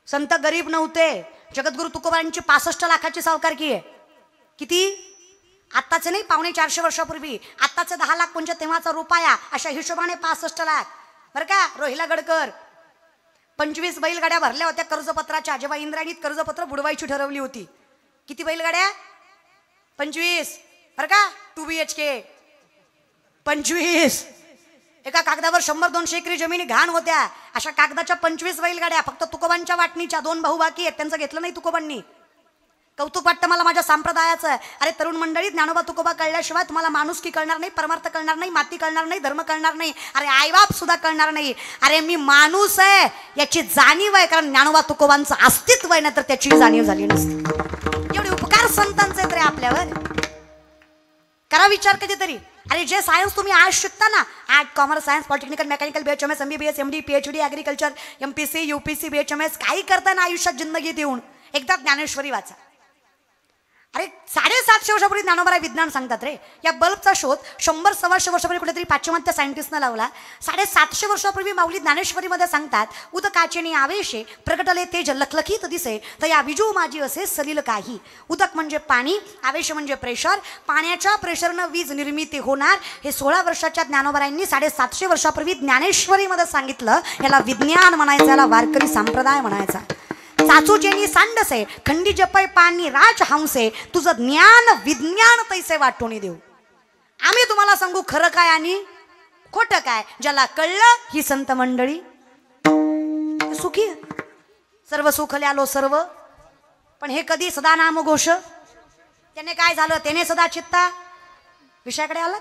संत गरीब नव्हते. जगद्गुरु तुकोबांची 65 लाखाची सावकारकी आहे. किती? आत्ताचे नाही, 450 वर्षापूर्वी. आत्ताचे 10 लाख म्हणजे तेव्हाचा रुपया, अशा हिशोबाने 65 लाख. बरं का रोहिला गडकर. 25 बैलगाड्या भरल्या होत्या कर्जपत्राच्या, जेव्हा इंद्रायणीत कर्जपत्र बुडवायची ठरवली होती. किती बैलगाड्या? 25. बरं का 2 BHK 25. एका कागदावर 100-200 एकरी जमिनी घाण होत्या. अशा कागदाच्या 25 बैलगाड्या. फक्त तुकोबांच्या वाटणीच्या 2 भाऊ बाकी आहेत, त्यांचं घेतलं नाही तुकोबांनी. कौतुक वाटतं मला माझ्या संप्रदायाचं. अरे तरुण मंडळी, ज्ञानोबा तुकोबा कळल्याशिवाय तुम्हाला माणुसकी कळणार नाही, परमार्थ कळणार नाही, माती कळणार नाही, धर्म कळणार नाही, अरे आईबाप सुद्धा कळणार नाही. अरे मी माणूस आहे याची जाणीव आहे, कारण ज्ञानोबा तुकोबांचं अस्तित्व आहे, ना तर त्याची जाणीव झाली नसते. एवढे उपकार संतांचे आहेत रे आपल्यावर. करा विचार कधीतरी. अरे जे सायन्स तुम्ही आज शिकता ना, art, commerce, science, polytechnical, mechanical, BHMS, MBBS, MD, PhD, agriculture, MPC, UPC, BHMS, काही करता ना आयुष्यात जिंदगी देऊन, एकदा ज्ञानेश्वरी वाचा. अरे 750 वर्षापूर्वी ज्ञानोबा विज्ञान सांगतात रे. या बल्बचा शोध 100-125 वर्षापूर्वी कुठेतरी पाश्चिमात्य सायंटिस्टनं लावला. 750 वर्षापूर्वी माऊली ज्ञानेश्वरीमध्ये सांगतात, उदकाचे आवेशे प्रगटले तेज लखलखीत दिसे, तर या विजू माझी असे सलील काही. उदक म्हणजे पाणी, आवेश म्हणजे प्रेशर. पाण्याच्या प्रेशरनं वीज निर्मिती होणार. हे 16 वर्षाच्या ज्ञानोबारायांनी 750 वर्षापूर्वी ज्ञानेश्वरीमध्ये सांगितलं. याला विज्ञान म्हणायचं, याला वारकरी संप्रदाय म्हणायचा. चाचूचेनी सांडसे खंडी जपय पाणी राज हंसे, तुझं ज्ञान विज्ञान तैसे वाटून देऊ. आम्ही तुम्हाला सांगू खरं काय आणि खोटं काय. ज्याला कळलं ही संत मंडळी सुखी. सर्व सुखले आलो सर्व. पण हे कधी सदा नाम घोष. त्याने काय झालं, त्याने सदा चित्ता विषयाकडे आलं.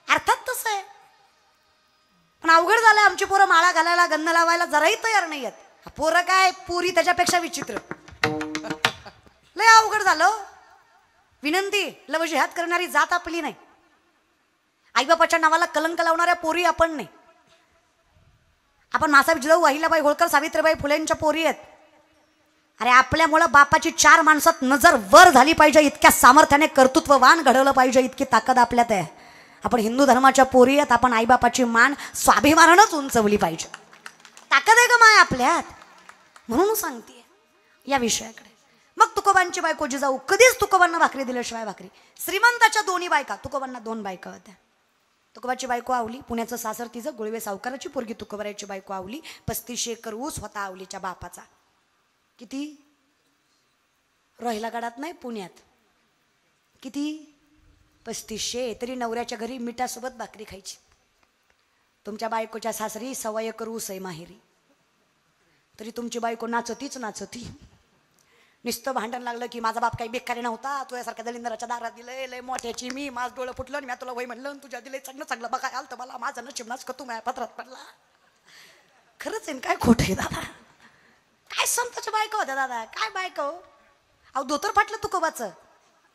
अर्थात तसं आहे, पण अवघड झालंय. आमची पोरं माळा घालायला, गंध लावायला जराही तयार नाही आहेत. पोरं काय, पुरी त्याच्यापेक्षा विचित्र. लय अवघड झालं. विनंती, लव जिहाद करणारी जात आपली नाही. आईबापाच्या नावाला कलंक लावणाऱ्या पोरी आपण नाही. आपण मासाहेब जिजाऊ, अहिल्याबाई होळकर, सावित्रीबाई फुलेंच्या पोरी आहेत. अरे आपल्यामुळं बापाची 4 माणसात नजर वर झाली पाहिजे, इतक्या सामर्थ्याने कर्तृत्ववान घडवलं पाहिजे, इतकी ताकद आपल्यात आहे. आपण हिंदू धर्माच्या पोरी आहेत. आपण आईबापाची मान स्वाभिमानानंच उंचवली पाहिजे. ताकद आहे का माय आपल्यात, म्हणून सांगते या विषयाकडे. मग तुकोबांची बायको जिजाऊ, कधीच तुकोबांना भाकरी दिल्याशिवाय भाकरी. श्रीमंताच्या 2 बायका, तुकोबांना 2 बायका होत्या. तुकोबाची बायको आवली, पुण्याचं सासर तिचं, गुळवे सावकाराची पोरगी तुकोबाराची बायको आवली. 35 एकर ऊस होता आवलीच्या बापाचा. किती? रोहिला गडात नाही, पुण्यात. किती? 3500. तरी नवऱ्याच्या घरी मिठासोबत भाकरी खायची. तुमच्या बायकोच्या सासरी 1.25 एकर ऊस आहे माहेरी, तरी तुमची बायको नाचतीच नाचती. नुसतं भांडण लागलं की माझा बाप काही बेकारी नव्हता, तुझ्यासारख्या दलिंदराच्या दारात दिलंय, लय मोठ्याची मी, माझं डोळं फुटलं आणि मी तुला वय म्हणलं, तुझ्या दिलंय चांगलं चांगलं बघा आलं तर मला, माझं नशीब नाच तू माझ्या पत्रात पडला. खरंच आहे काय खोटं आहे दादा? काय संताच्या बायको होत्या दादा, काय बायको. अहो धोतर फाटलं तुकोबाचं,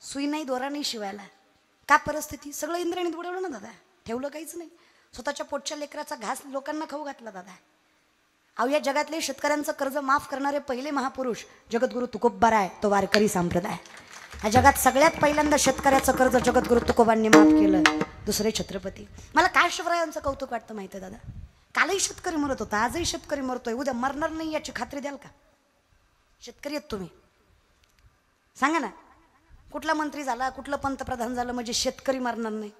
सुई नाही दोरा नाही शिवायला. का परिस्थिती, सगळं इंद्रायणीत बुडवलं ना दादा, ठेवलं काहीच नाही. स्वतःच्या पोटच्या लेकराचा घास लोकांना खाऊ घातला दादा. अहो या जगातले शेतकऱ्यांचं कर्ज माफ करणारे पहिले महापुरुष जगद्गुरु तुकोबाराय, तो वारकरी संप्रदाय. या जगात सगळ्यात पहिल्यांदा शेतकऱ्याचं कर्ज जगद्गुरु तुकोबांनी माफ केलं. दुसरे छत्रपती. मला काय शिवरायांचं कौतुक वाटतं माहिती आहे दादा. कालही शेतकरी मरत होता, आजही शेतकरी मरतोय, उद्या मरणार नाही याची खात्री द्याल का? शेतकरी आहेत तुम्ही, सांगा ना. कुठला मंत्री झाला, कुठलं पंतप्रधान झालं म्हणजे शेतकरी मरणार नाही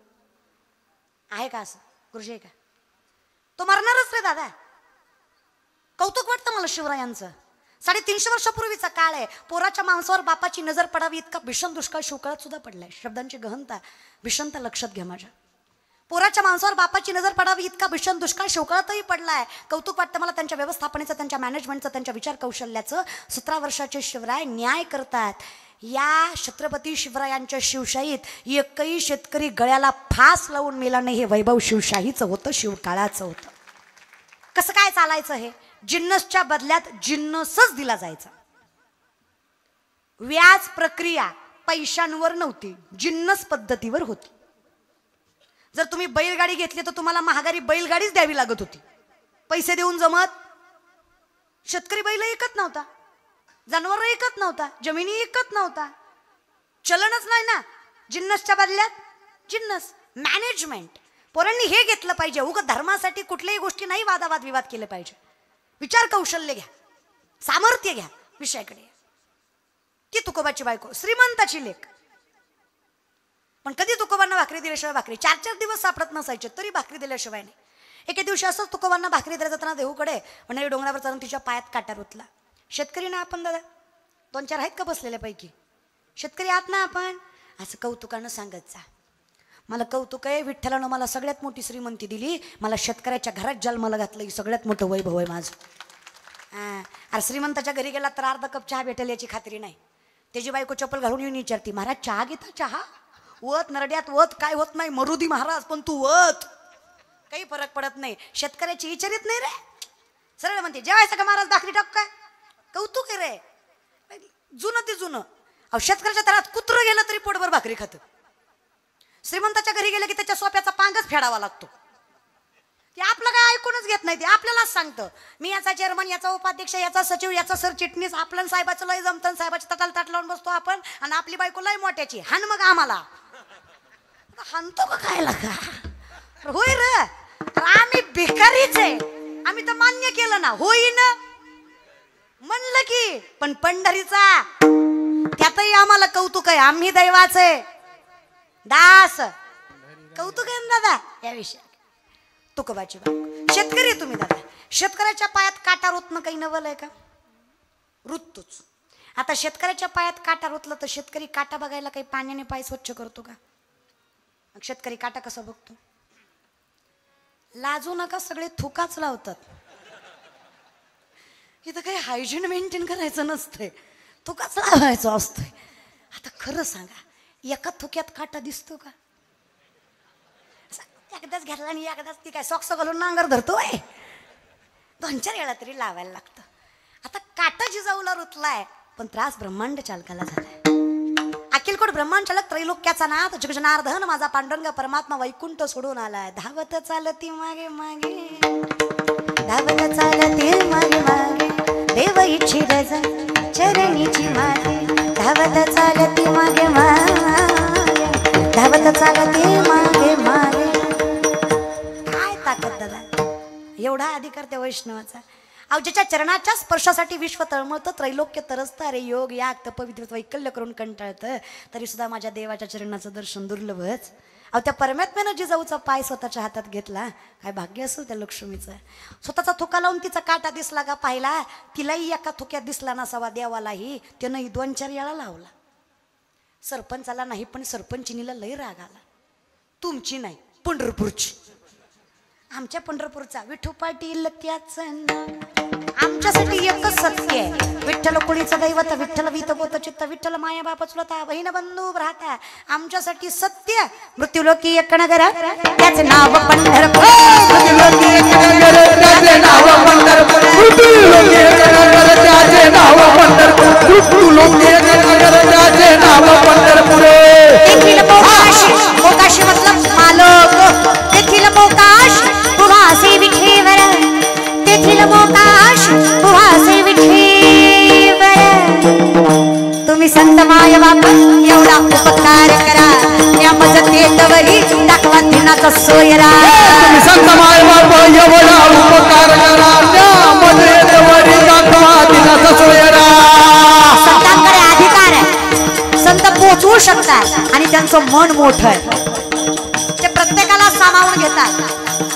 आहे का? असं गुरुजी आहे का? तो मरणारच रे दादा. कौतुक वाटतं मला शिवरायांचं. 350 वर्षापूर्वीचा काळ आहे. पोराच्या मांसावर बापाची नजर पडावी इतका भीषण दुष्काळ शिवकाळात सुद्धा पडलाय. शब्दांची गहनता, भीषणता लक्षात घ्या माझ्या. पोराच्या मांसावर बापाची नजर पडावी इतका भीषण दुष्काळ शिवकाळातही पडलाय. कौतुक वाटतं मला त्यांच्या व्यवस्थापनेचं, त्यांच्या मॅनेजमेंटचं, त्यांच्या विचार कौशल्याचं. 17 वर्षाचे शिवराय न्याय करतात. या छत्रपती शिवरायांच्या शिवशाहीत एकही शेतकरी गळ्याला फास लावून मेला नाही. हे वैभव शिवशाहीचं होतं, शिवकाळाचं होतं. कसं काय चालायचं हे? जिन्नसच्या बदल्यात जिन्नसच दिला जायचा. व्याज प्रक्रिया पैशांवर नव्हती, जिन्नस पद्धतीवर होती. जर तुम्ही बैलगाडी घेतली तर तुम्हाला महागारी बैलगाडीच द्यावी लागत होती. पैसे देऊन जमत. शेतकरी बैल ऐकत नव्हता, जनावर ऐकत नव्हता, जमिनी ऐकत नव्हता. चलनच नाही ना. जिन्नसच्या बदल्यात जिन्नस. मॅनेजमेंट. पोरांनी हे घेतलं पाहिजे. उगाच धर्मासाठी कुठल्याही गोष्टी नाही वादावाद विवाद केले पाहिजे. विचार कौशल्य घ्या. सामर्थ्य घ्या विषयाकडे. ती तुकोबाची बायको श्रीमंताची लेक, पण कधी तुकोबांना भाकरी दिल्याशिवाय भाकरी 4-4 दिवस सापडत नसायचे तरी भाकरी दिल्याशिवाय नाही. एके दिवशी असंच तुकोबांना भाकरी द्यायला जाताना देहूकडे म्हणजे डोंगरावर चालून तिच्या पायात काटा रुतला. शेतकरी ना आपण दादा 2-4 आहेत का बसलेल्यापैकी शेतकरी आहात ना आपण. असं कौतुकानं सांगत जा, मला कौतुक आहे विठ्ठलानं मला सगळ्यात मोठी श्रीमंती दिली, मला शेतकऱ्याच्या घरात जन्माला घातलं, ही सगळ्यात मोठं वैभव आहे माझं. अरे श्रीमंताच्या घरी गेला तर अर्धा कप चहा भेटेल याची खात्री नाही. त्याची बायको चप्पल घालून येऊन विचारती, महाराज चहा घेता? चहा वत नरड्यात वत काय होत नाही, मरुदी महाराज पण तू वत, काही फरक पडत नाही. शेतकऱ्याची विचारित नाही रे, सरळ म्हणते जेवायचं का महाराज भाकरी टाक काय. कौतुक आहे रे, जुनं ते जुनं. अहो शेतकऱ्याच्या तरात कुत्रं गेलं तरी पोटभर भाकरी खातं. श्रीमंताच्या घरी गेलं की त्याच्या सोप्याचा पांगच फेडावा लागतो. ते आपलं काय ऐकूनच घेत नाही, ते आपल्यालाच सांगतं मी याचा चेअरमन, याचा उपाध्यक्ष, याचा सचिव, याचा सरचिटणीस. आपलं साहेबाचं लय जमतं, साहेबाच्या तटाला ताट लावून बसतो आपण, आणि आपली बायको लय मोठ्याची हान मग आम्हाला हानतो का काय लागा. होय रे, आम्ही भिकारीच आहे, आम्ही तर मान्य केलं ना, होईन म्हणलं की. पण पंढरीचा त्यातही आम्हाला कौतुक आहे, आम्ही दैवाचे दास. कौतुक आहे ना दादा या विषयात. तुकोबाची बायको शेतकरी तुम्ही दादा, शेतकऱ्याच्या पायात काटा रुतणं काही नवल आहे का? रुततोच. आता शेतकऱ्याच्या पायात काटा रुतलं तर शेतकरी काटा बघायला काही पाण्याने पाय स्वच्छ करतो का? मग शेतकरी काटा कसा बघतो? लाजू नका, सगळे थुकाच लावतात. इथं काही हायजीन मेंटेन करायचं नसतंय, थुकाच लावायचं असतंय. आता खरं सांगा, एका थुक्यात काटा दिसतो का? एकदाच घेतला आणि एकदाच ती काय सॉक्स घालून नांगर धरतोय, 2-4 वेळा तरी लावायला लागतं. आता काटा जिजाऊला रुतलाय, पण त्रास ब्रह्मांड चालकाला झालाय. अखिलकोट ब्रह्मांड चालक त्रैलोक्याचा नाथ जगजनार्दन माझा पांडुरंग परमात्मा वैकुंठ सोडून आलाय. धावत चालती मागे मागे, धावत चालती मागे मागे, देव इच्छित चरणीची मागे. धावत चालती मागे मागे, धावत चालती मागे मागे. काय ताकद दादा, एवढा अधिकार त्या वैष्णवाचा. अहो ज्याच्या चरणाच्या स्पर्शासाठी विश्व तळमळतं, त्रैलोक्य तरसतं. अरे योग याग तप विद्युत वैकल्य करून कंटाळतं, तरी सुद्धा माझ्या देवाच्या चरणाचं दर्शन दुर्लभच. अहो त्या परमात्म्यानं जिजाऊचा पाय स्वतःच्या हातात घेतला, काय भाग्य असेल त्या लक्ष्मीचं. स्वतःचा थुका लावून तिचा काटा दिसला का पाहिला, तिलाही एका थुक्यात दिसला नसावा देवालाही, त्यानंही 2-4 वेळा लावला. सरपंचाला नाही पण सरपंचिनीला लय राग आला. तुमची नाही, पंढरपूरची. आमच्या पंढरपूरचा विठू पाटील त्याचं आमच्यासाठी एकच सत्य आहे. विठ्ठल कुळीचं दैवत, विठ्ठल वितबोत चित्त, विठ्ठल माया बाप चुलता बहीण बंधू भ्राता. आमच्यासाठी सत्य मृत्यूलोकी एक नगर त्याचे नाव पंढरपूर. मृत्यूलोकी एक नगर त्याचे नाव पंढरपूर. मृत्यूलोकी एक नगर त्याचे नाव पंढरपूर. मृत्यूलोकी एक नगर त्याचे नाव पंढरपूर. देखील मोकाशी मतलब मालक, देखील मोकाश पुवासे विठेवर, देखील मोकाश पुवासे विठेवर. तुम्ही संत माय बाप एवढा उपकार करा, या मजतेतवरी दाखवा दिनाचा सोयरा. तुम्ही संत माय बाप एवढा उपकार करा, या मजतेतवरी दाखवा दिनाचा सोयरा. संतांकडे अधिकार आहे, संत पोचवू शकतात आणि त्यांचं मन मोठं आहे, ते प्रत्येकाला सामावून घेतात.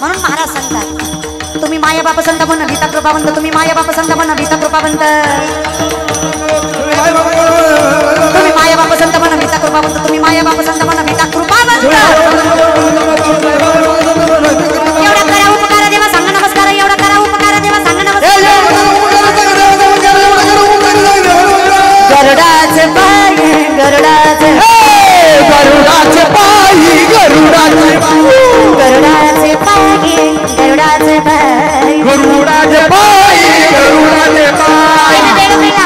म्हणून महाराज सांगतात, तुम्ही माया बाप संत म्हण भीता कृपावंत, तुम्ही माया बाप संत म्हण भीता कृपावंत, तुम्ही माया बाप संत म्हण भीता कृपावंत, तुम्ही माया बाप संत म्हण भीता कृपावंत. एवढा करा उपकार देवा सांगा नमस्कार, एवढा करा उपकार देवा सांगा नमस्कार. गरुडाचे पाय, गरुडाचे गरुडाचे पाय, गरुडाचे गरुडाचे पाय, गरुडाचे पाय, गरुडाचे पाय, गरुडाचे पाय.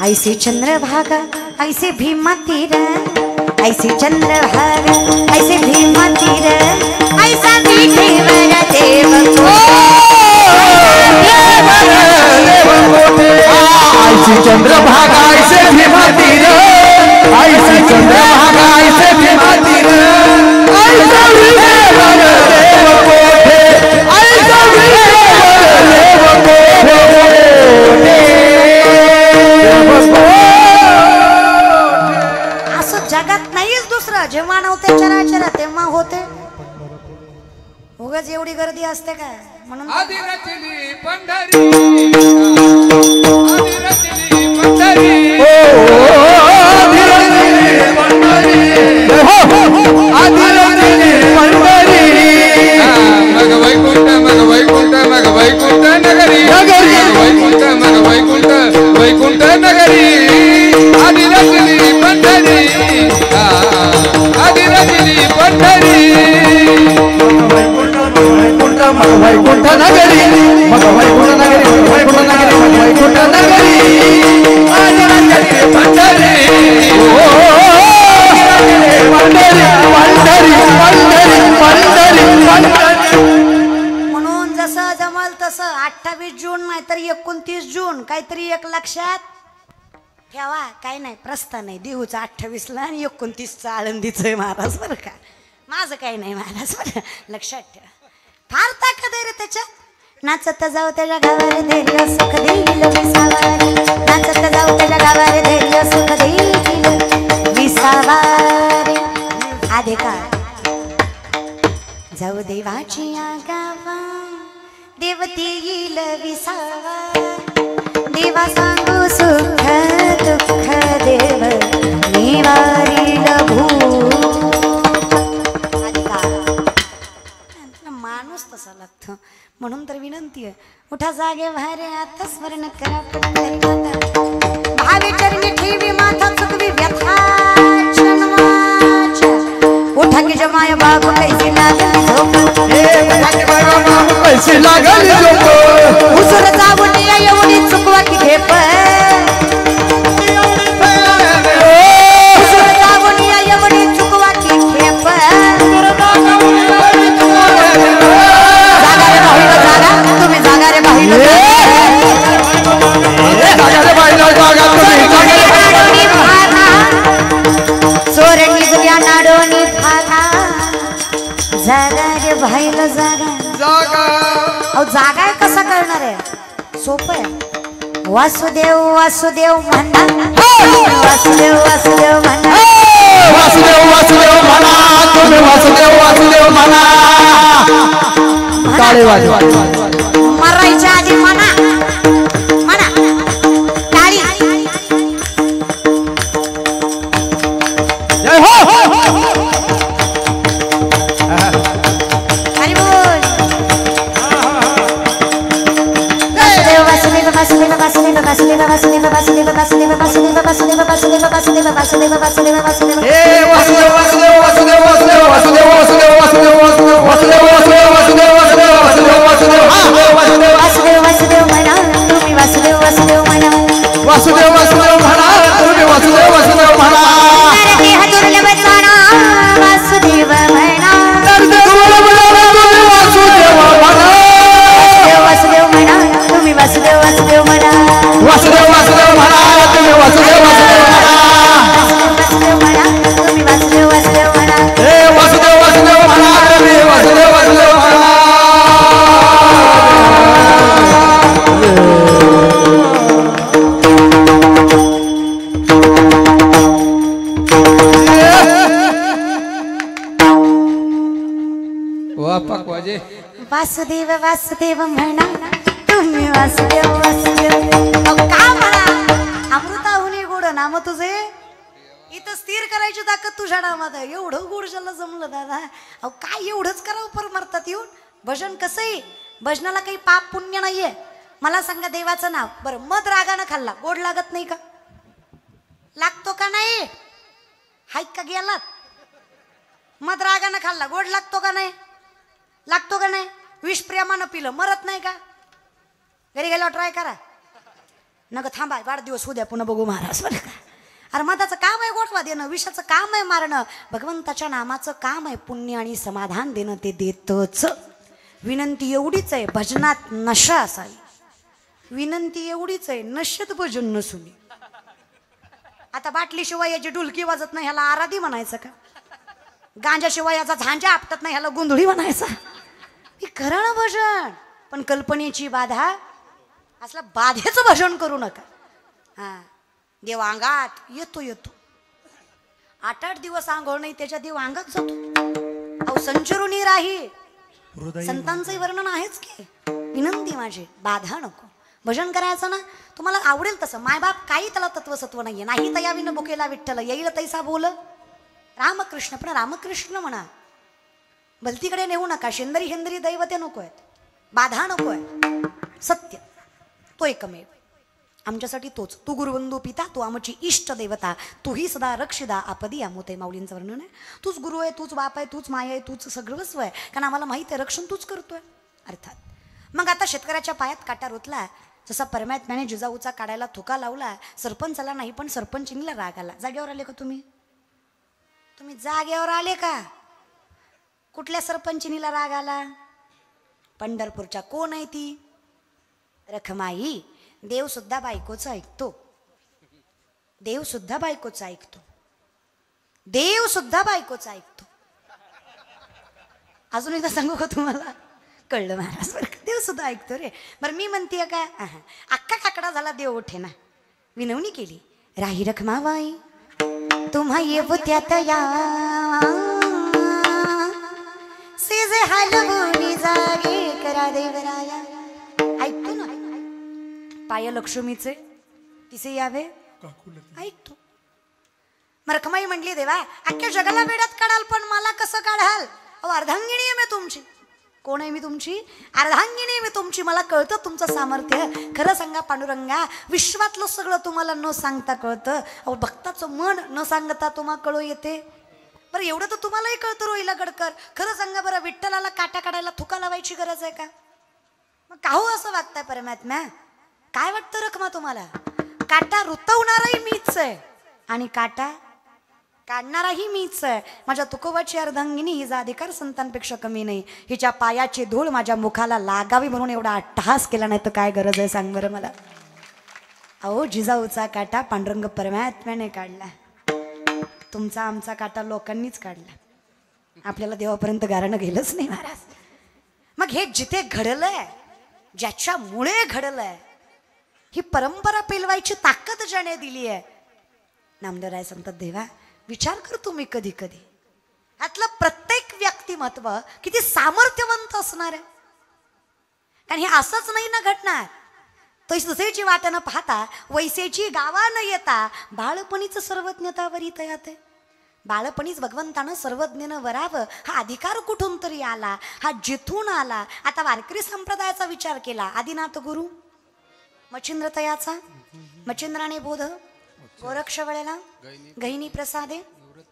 ऐसे चंद्रभागा ऐसे भीमा तीर, ऐसे चंद्रभागा ऐसे भीमा तीर, ऐसा विठेवर देव ऐसे चंद्रभागा ऐसे भीमा तीर, ऐसे चंद्रभागा ऐसे भीमा तीर, ऐसा विठेवर देव कोठे, ऐसा विठेवर देव कोठे। असं जगात नाहीच दुसरं. जेव्हा नव्हते चराचर तेव्हा होते. उगाच एवढी गर्दी असते का? म्हणून आधी रचली पंढरी, आधी रचली पंढरी, आधी रचली पंढरी, आधी रचली पंढरी, मग वैकुंठ मग वैकुंठ मग वैकुंठ नगरी, वैकुंठ मग वैकुंठ वैकुंठ नगरी, आधी रचली पंढरी, आधी रचली पंढरी, मग वैकुंठ नगरी, मग वैकुंठ नगरी, वैकुंठ नगरी, मग वैकुंठ नगरी, आधी रचली पंढरी, पंढरी पंढरी पंढरी पंढरी. म्हणून जसं जमल तसं 28 जून नाहीतर 29 जून काहीतरी एक लक्षात ठेवा. काय नाही प्रस्ताव नाही देऊचा 28ला आणि 29चा आळंदीचं आहे महाराज बरं का. माझं काही नाही महाराज बरं लक्षात ठेवा. फार ताकद आहे रे त्याच्यात. नाचत जाऊ त्याच्या गावारे धैर्य सुख देईल विसावारे, नाचत जाऊ त्याच्या गावारे धैर्य सुख देईल विसावारे. आधे का जाऊ देवाची गावा देवते येईल विसावा, देवा सांगू सुख दुःख देव निवारील माणूस तसा लागतो. म्हणून तर विनंती आहे उठा जागे भारे आता स्मरण करा पंढरी माता, भावे चरणी ठेवी माथा चुकवी व्यथा जन्माच्या. उठा की जमाय बाबू कैसी लागली झोप, पैसे लागली झोप, उसर जाऊन एवढी चुकवा की घेप, उसर जाऊन एवढी चुकवा की घेप. तुम्ही जागा रे बाहिर, चोरणी जुया नाडोनी भागा, जागा रे बाहिर जागा. अहो जागा कसा करणार आहे? सोपं आहे. वासुदेव वासुदेव म्हणा, वासुदेव वासुदेव म्हणा, वासुदेव वासुदेव म्हणा, तुम्ही वासुदेव वासुदेव म्हणा. टाळे वाजवा, मरायच्या आधी म्हणा म्हणा टाळी. जय हो. हरी बोल. वासुदेव वासुदेव वासुदेव वासुदेव वासुदेव वासुदेव वासुदेव वासुदेव वासुदेव वासुदेव वासुदेव वासुदेव वासुदेव वासुदेव हे वासुदेव वासुदेव वासुदेव वासुदेव वासुदेव वासुदेव वासुदेव वासुदेव वासुदेव वासुदेव वासुदेव वासुदेव वासुदेव वासुदेव वासुदेव वासुदेव म्हणा तुम्ही वासुदेव वासुदेव म्हणा, वासुदेव वासुदेव म्हणा तुम्ही वासुदेव वासुदेव म्हणा. देह दुर्लभ जाणा वासुदेव म्हणा, तुम्ही वासुदेव म्हणा, वासुदेव म्हणा तुम्ही वासुदेव वासुदेव म्हणा, वासुदेव वासुदेव म्हणा तुम्ही वासुदेव वासुदेव म्हणा. वासुदेव म्हणा तुम्ही वासुदेव वासुदेव म्हणा. हे वासुदेव वासुदेव म्हणा तुम्ही वासुदेव वासुदेव म्हणा. वापक वाजे वासुदेव वासुदेव म्हणा तुम्ही वासुदेव वासुदेव. अहो का म्हणा अमृताहुनी गोड नाम तुझे, इथं स्थिर करायची ताकद तुझ्या नामात आहे. एवढं गोड ज्याला जमलं दादा. अहो काय एवढंच करावं परमार्थात येऊन. भजन कसंही भजनाला काही पाप पुण्य नाहीये. मला सांगा देवाचं नाव बरं मध रागानं खाल्ला गोड लागत नाही का? लागतो का नाही? हाय का गेलात? मध रागानं खाल्ला गोड लागतो का नाही? लागतो का नाही? विष प्रेमानं पिलं मरत नाही का? घरी गेल्यावर ट्राय करा. नग थांबा वाढदिवस उद्या पुन्हा बघू महाराज बरं का. अरे मधाचं काम आहे गोठवा देणं, विषाचं काम आहे मारणं, भगवंताच्या नामाचं काम आहे पुण्य आणि समाधान देणं, ते देतच. विनंती एवढीच आहे, भजनात नशा असावी. विनंती एवढीच आहे, नशेत भजन नसून. आता बाटलीशिवाय याची ढुलकी वाजत नाही ह्याला आराधी म्हणायचं का? गांजाशिवाय याचा झांजा आपटत नाही ह्याला गोंधळी म्हणायचा? हे खरं ना भजन, पण कल्पनेची बाधा असला बाधेचं भजन करू नका. हा देव अंगात येतो येतो, 8-8 दिवस आंघोळ नाही त्याच्या देव अंगात जातो. अहो संचरुनी राही, संतांचंही वर्णन आहेच की. विनंती माझी, बाधा नको. भजन करायचं ना तुम्हाला आवडेल तसं. मायबाप काही त्याला तत्वसत्व नाहीये. नाही तयाविन बुकेला विठ्ठल, येईल तैसा बोल रामकृष्ण. पण रामकृष्ण म्हणा, भलतीकडे नेऊ नका. शेंदरी हेंदरी दैवते नको आहेत, बाधा नको आहे. सत्य तो एकमेव आमच्यासाठी तोच. तू गुरुबंधू पिता, तू आमची इष्ट देवता, तूही सदा रक्षिदा आपदी आमोते. माऊलींचं वर्णन आहे. तूच गुरु आहे, तूच बाप आहे, तूच माय आहे, तूच सर्वस्व आहे. कारण आम्हाला माहित आहे रक्षण तूच करतोय. अर्थात मग आता शेतकऱ्याच्या पायात काटा रुतला, जसा परमात्म्याने जिजाऊचा काढायला थुका लावला. सरपंचाला नाही पण सरपंचिनीला राग आला. जागेवर आले का तुम्ही? तुम्ही जागेवर आले का? कुठल्या सरपंचिनीला राग आला? पंढरपूरच्या. कोण आहे ती? रखमाई. देव सुद्धा बायकोचं ऐकतो. देव सुद्धा बायकोचं ऐकतो. देव सुद्धा बायकोचं ऐकतो. अजून एकदा सांगू का तुम्हाला? कळलं महाराज बरं का? देव सुद्धा ऐकतो रे. बरं मी म्हणतेय का, अख्खा काकडा झाला देव उठे ना. विनवणी केली, राही रखमाबाई तुम्हा ये बुत्यात या, सेजे हलवून जागे करा देवराया. ऐकतो ना, पाय लक्ष्मीचे तिचे यावे ऐकतो. मग रखमाई म्हणली, देवा अख्ख्या जगाला वेड्यात काढाल पण मला कसं काढाल? अहो अर्धांगिणी आहे मी तुमची. कोण आहे मी तुमची? अर्धांगिणी आहे मी तुमची. मला कळतं तुमचं सामर्थ्य. खरं सांगा पांडुरंगा, विश्वातलं सगळं तुम्हाला न सांगता कळतं. अहो भक्ताचं मन न सांगता तुम्हा कळू येते. बरं एवढं तर तुम्हालाही कळतं रोहिला गडकर. खरं सांगा बरं, विठ्ठलाला काटा काढायला थुका लावायची गरज आहे का? मग का हो असं वागताय परमात्म्या? काय वाटतं रखमा तुम्हाला? काटा रुतवणाराही मीच आहे आणि काटा काढणाराही मीच आहे. माझ्या तुकोबाची अर्धांगिनी हिचा अधिकार संतांपेक्षा कमी नाही. हिच्या पायाची धूळ माझ्या मुखाला लागावी म्हणून एवढा अट्टहास केला, नाही तर काय गरज आहे सांग बरं मला? अहो जिजाऊचा काटा पांडुरंग परमात्म्याने काढला. तुमचा आमचा काटा लोकांनीच काढला. आपल्याला देवापर्यंत गारणं गेलंच नाही महाराज. मग हे जिथे घडलंय, ज्याच्यामुळे घडलंय, ही परंपरा पेलवायची ताकद ज्याने दिली आहे, नामदेवराय सांगतात, देवा विचार कर तुम्ही कधी कधी यातलं प्रत्येक व्यक्तिमत्व किती सामर्थ्यवंत असणार आहे. कारण हे असंच नाही ना घडणार. तसेची वाट न पाहता, वैसेची गावा न येता, बाळपणीच सर्वज्ञता वरी तयात आहे. बाळपणीच भगवंतानं सर्वज्ञानं वरावं हा अधिकार कुठून तरी आला, हा जिथून आला. आता वारकरी संप्रदायाचा विचार केला, आदिनाथ गुरु मच्छिंद्र तयाचा, मच्छिंद्राने बोध, गोरक्षवळेला गहिनी प्रसादे,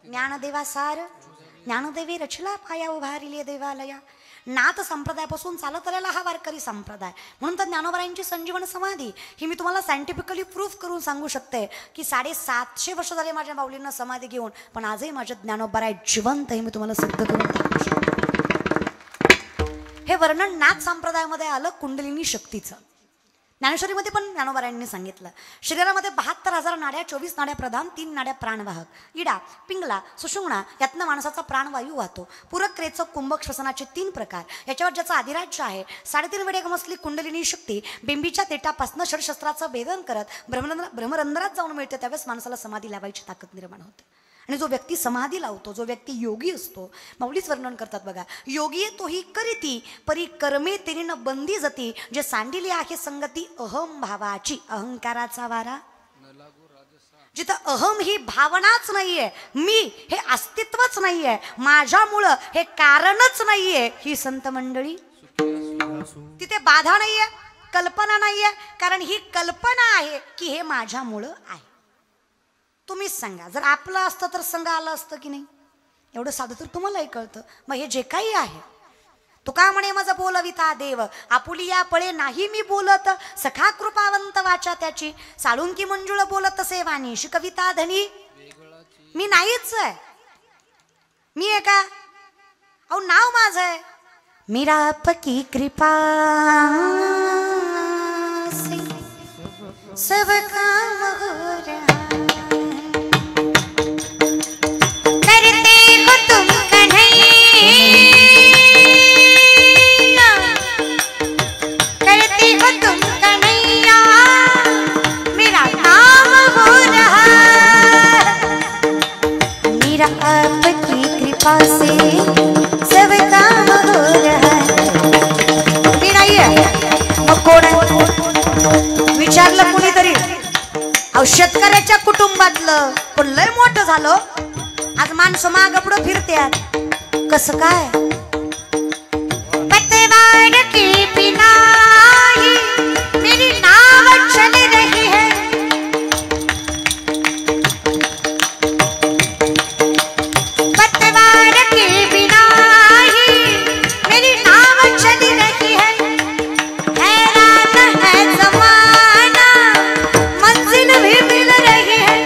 ज्ञानदेवा सार, ज्ञानदेवी रचला पाया उभारिले देवालया. नाथ संप्रदायापासून चालत आलेला हा वारकरी संप्रदाय. म्हणून तर ज्ञानोबरायांची संजीवन समाधी ही मी तुम्हाला सायंटिफिकली प्रूफ करून सांगू शकते की 750 वर्ष झाले माझ्या माऊलींना समाधी घेऊन, पण आजही माझ्या ज्ञानोबराय जिवंत हे मी तुम्हाला सिद्ध करून दाखवू शकते. हे वर्णन नाथ संप्रदायामध्ये आलं कुंडलिनी शक्तीचं. ज्ञानेश्वरीमध्ये पण ज्ञानोबरायांनी सांगितलं, शरीरामध्ये 72,000 नाड्या, 24 नाड्या प्रधान, 3 नाड्या प्राणवाहक, इडा, पिंगला, सुषुम्ना यातनं माणसाचा प्राणवायू वाहतो. पूरक, रेचक, कुंभक श्वसनाचे 3 प्रकार, याच्यावर ज्याचं अधिराज्य आहे. 3.5 वेळे गमसली कुंडलिनी शक्ती बिंबीच्या तेटापासनं षडशस्त्राचं भेदन करत ब्रह्मरंध्रात जाऊन मिळते. त्यावेळेस माणसाला समाधी लावायची ताकद निर्माण होते. आणि जो व्यक्ती समाधी लावतो, जो व्यक्ती योगी असतो, माऊलीच वर्णन करतात बघा, योगी तोही करीती परी कर्मे तेरी न बंदी जती, जे सांडिली आहे संगती अहम भावाची. अहंकाराचा वारा, जिथं अहम ही भावनाच नाहीये, मी हे अस्तित्वच नाहीये, माझ्यामुळं हे कारणच नाहीये, ही संत मंडळी, तिथे बाधा नाहीये, कल्पना नाहीये. कारण ही कल्पना आहे की हे माझ्यामुळं आहे. तुम्हीच सांगा, जर आपलं असतं तर संघ आलं असतं की नाही? एवढं साधं तर तुम्हालाही कळतं. मग हे जे काही आहे तुका म्हणे मज बोलविता देव आपुलिया पळे नाही मी बोलत सखा कृपावंत वाचा त्याची साळुंकी मंजुळ बोलत सेवानी कविता धनी मी नाहीच आहे मी आहे का अहो नाव माझं आहे मीरा आपकी कृपा से सब काम हो रहा करते हो तुम कन्हैया करते हो तुम कन्हैया मेरा नाम हो रहा मेरा आपकी कृपा से सब काम हो रहा मी नाही आहे मग कोण आहे विचारलं कुणीतरी अहो शेतकऱ्याच्या कुटुंबातलं पण लय मोठं झालं आज माणसं माग पुढं फिरत्यात कसं काय पतवार के बिना ही मेरी नाव चल रही है पतवार के बिना ही मेरी नाव चल रही है हैरान है जमाना मंजिल भी मिल रही है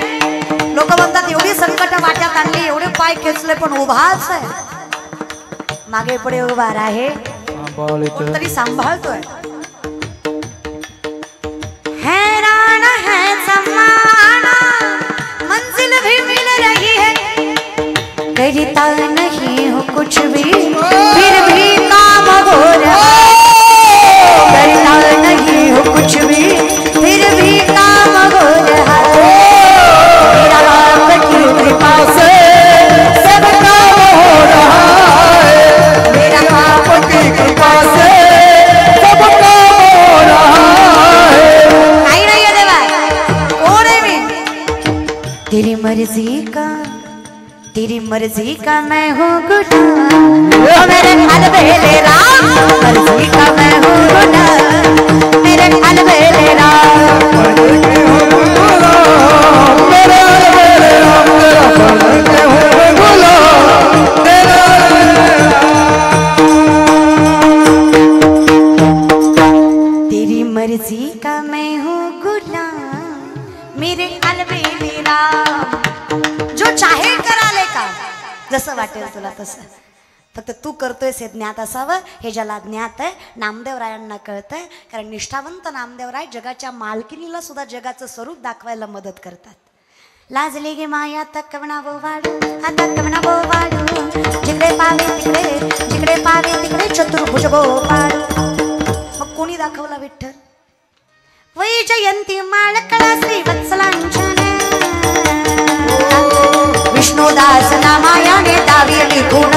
लोक म्हणतात एवढी संकट वाट्यात आणली एवढे पाय खेचले पण उभाच आहे मागे पुढे उभा आहे कोणतरी सांभाळतोय हैरान है जमाना मंजिल भी मिल रही है करता नहीं हो कुछ भी फिर भी काम हो रहा करता नहीं हो कुछ भी फिर भी काम हो रहा मेरा आपकी कृपा से सब काम हो रहा है मेरा आपकी कृपा से सब काम हो रहा है नहीं है देवा कौन है मैं तेरी मर्जी का मैं हूँ गुलाम ओ मेरे अलबेले राम मर्जी का मैं हूँ गुलाम मेरे अलबेले राम मेरे अलबेले राम तेरा गुलाम तेरा तेरी मर्जी का मैं हूँ गुलाम मेरे अलबेले राम जो चाहे करा ले का जसं वाटेल तुला तसं फक्त तू करतोयस हे ज्ञात असावं हे ज्याला ज्ञात आहे नामदेवरायांना कळतंय कारण निष्ठावंत नामदेवराय जगाच्या मालकिनीला सुद्धा जगाचं स्वरूप दाखवायला मदत करतात लाजले गे माया तकवणा वाडू आता कवणा वाडू जिकडे पावे तिकडे चतुर्भुज गोपाळू मग कोणी दाखवला विठ्ठल वैजयंती माळकळा श्री वत्सलांचन विष्णुदास नामायाने दावी लिखून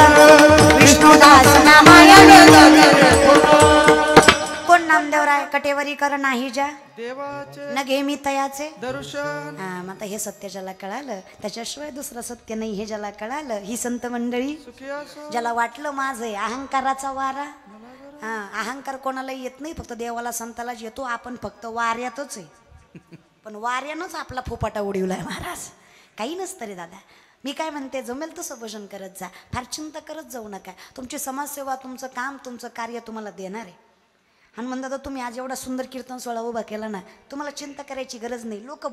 विष्णुदास नामायाने दावी लिखून कोण नामदेवराय कटेवरी कर नाही ज्या देवाचे न घे मी तयाचे दर्शन हा मग आता हे सत्य ज्याला कळालं त्याच्याशिवाय दुसरं सत्य नाही हे ज्याला कळालं ही संत मंडळी सुखी असो ज्याला वाटलं माझं आहे अहंकाराचा वारा हा अहंकार कोणाला येत नाही फक्त देवाला संतालाच येतो आपण फक्त वाऱ्यातच आहे पण वाऱ्यानंच आपला फुपाटा उडवलाय महाराज काही नसतं रे दादा मी काय म्हणते जमेल तसं भजन करत जा फार चिंता करत जाऊ नका तुमची समाजसेवा तुमचं काम तुमचं कार्य तुम्हाला देणार आहे हनुमान दादा तुम्ही आज एवढा सुंदर कीर्तन सोहळा उभा केला ना तुम्हाला चिंता करायची गरज नाही लोक